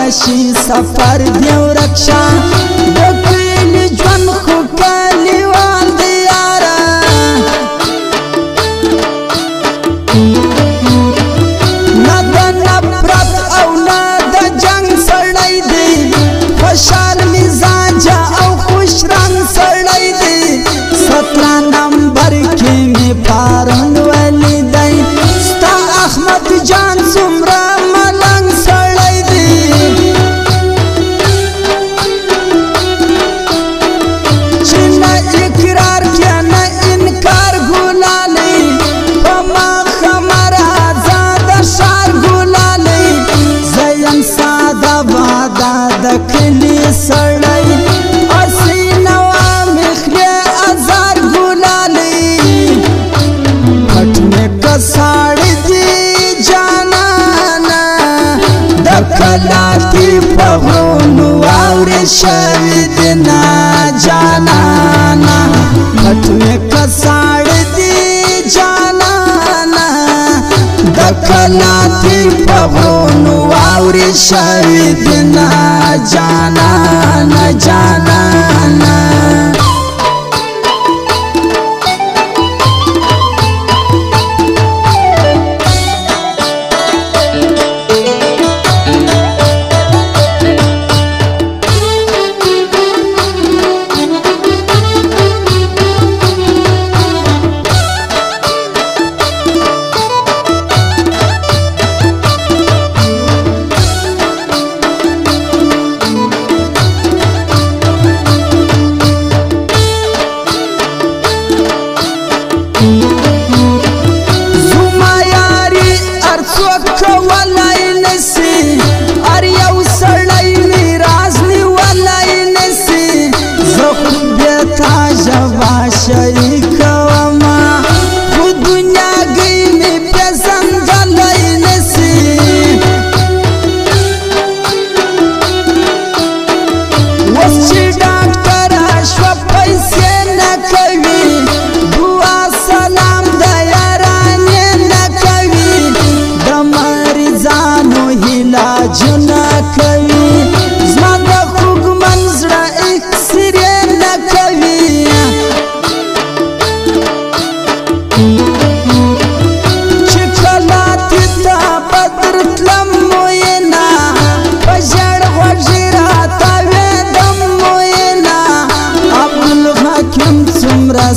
راشي سفر دی ورکشا د کلی ژوند خو کلیوال دی یاره نه د نفرت او نه د جنګ سړی دی خوشحال مزاجه او خوش رنګ سړی دی 17 نمبر کې مې پارون ولیدی ستا احمد جان څومره ملنګ سړی دی چې نه اقرار کې نه انکار ګلالی په مخه مه راځه د ښار ګلالی زه یم ساده باده د کلي سړی اصلي نوا مې خولې ازار ګلالی پټ مې کساړي دي جانانه د کلاتي په غرونو واورې شوي دي نه جانانه پټ مې کساړي دي جانانه د کلاتي په غرونو واورې شوي دي نه جانانه جانانه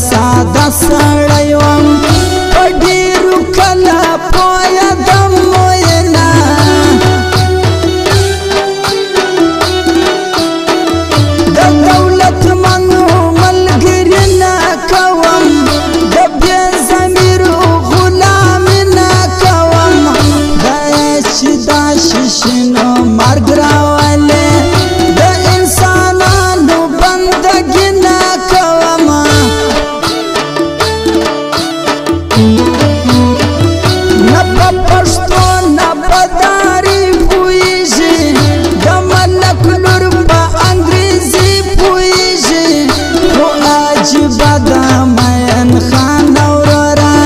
ساده سړی وم په ډېرو کله پوهېدم وینا د دولتمنو ملګري نه کوم د بې ضمیرو غلامي نه کوم دا چې دا شیشنو مرګ راولې د انسانانو بندګي نه کوم نه په پښتو نه په داري پوهېږي د ملک لور په انګریزي پوهېږي خو عجیبه ده مین خان وروره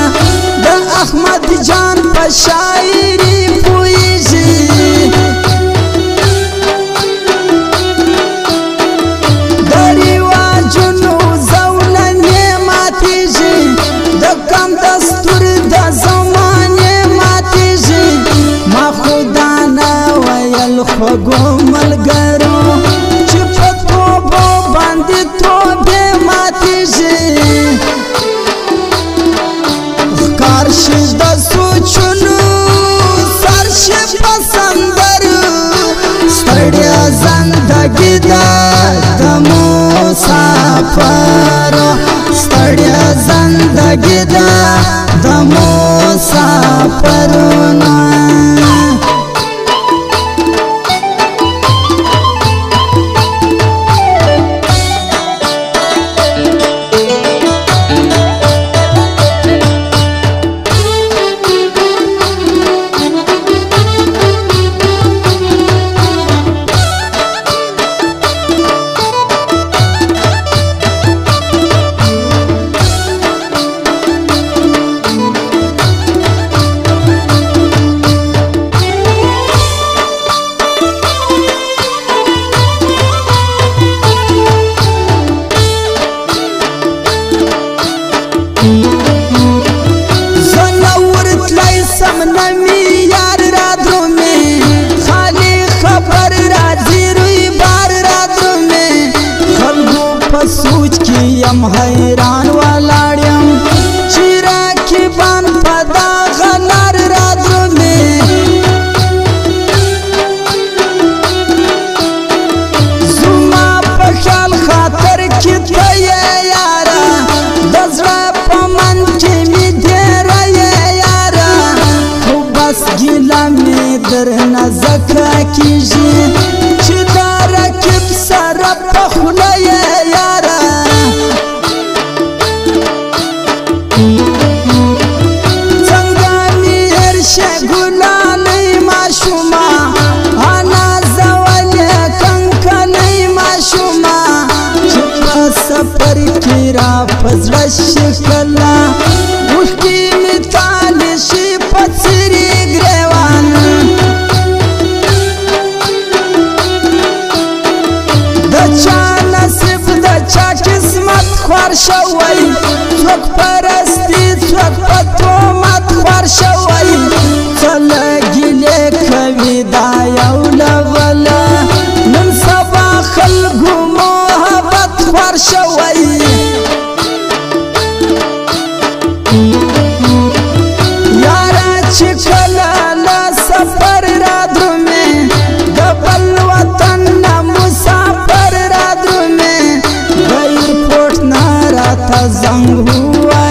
د احمد جان په شاعري پوهېږي د رواجونو زولنې ماتېږي د کم دستور د زمانې ماتېږي ما خو دا نه ویل خوږو ملګرو چې په توبو باندې توبې ماتېږي ښکار شي د سوچونو سر شي په سندرو ستړیا زندګي ده د مسافرو ستړیا زندګي ده د مسافرونو एकदम हैरान वालाड़ियम चिरा की बान पदा गनार राद्र में जुमा पख्याल खातर की ये यारा दजरा पमन की मिधेरा ये यारा हो बस गिला में दर न जका कीजिए चिदारा किप सारा पखुला ये यारा संगानी हर्षे गुला नहीं माशुमा आना जवाले कंका नहीं माशुमा चिपा सफर कीरा फजरा शिकला उसकी मिताली शी पत्सरी ग्रेवान दचा नसीब दचा किस्मत ख्वार शवाई चौक परस्ती चौक पतो मत ख्वार शवाई चल गिले कविदा यौलवला नन सबा खलगु मोहब्बत ख्वार शवाई यारा चिखला ला सफर राद्र में डबल वतन न मुसाफर राद्र में गैर पोट नारा था जंग हुआ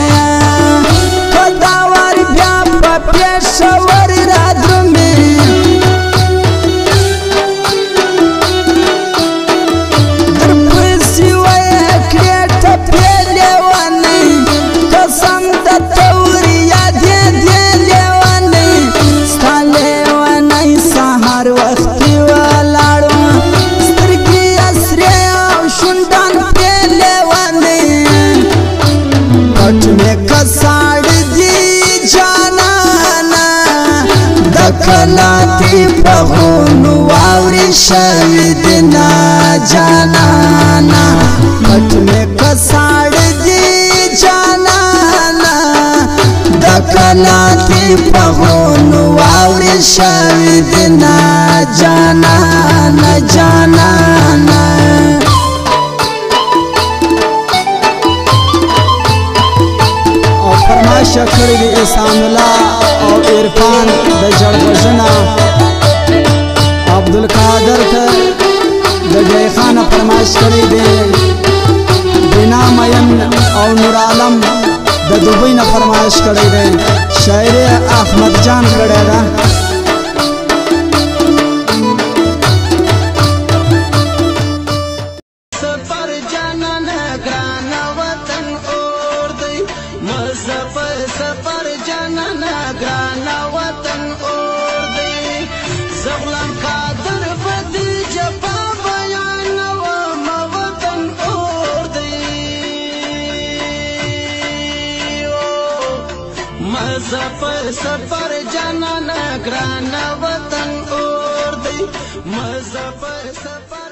कदावर व्याप पेशवर राद्र में सिवाय क्रेट पेले वानी कसम दतौरिया दे दे लेवानी स्थाले वानी सहार वक्ति वालाड़ो स्त्रगी असरे शुंडन पेले वानी पट में कसाड़ दी जानाना दखलाती पहुनु वावरी शहीद ना जानाना पट में कसाड़ दी जानाना दखलाती पहुनु वावरी शहीद ना जानाना जानाना फरमाइश खड़ी इसामुल्ला और इरफान दजड़ बजना अब्दुल कादर दजय खान फरमाइश करी दे बिना मयन और नूर आलम द दुबई न फरमाइश करी दे शायर अहमद जान करेगा सफर जाना ग्राना वतन और दे जगलन कादर बदी जपा बयान वतन और दे मजफर सफर जाना ग्राना वतन और दे मजफर सफर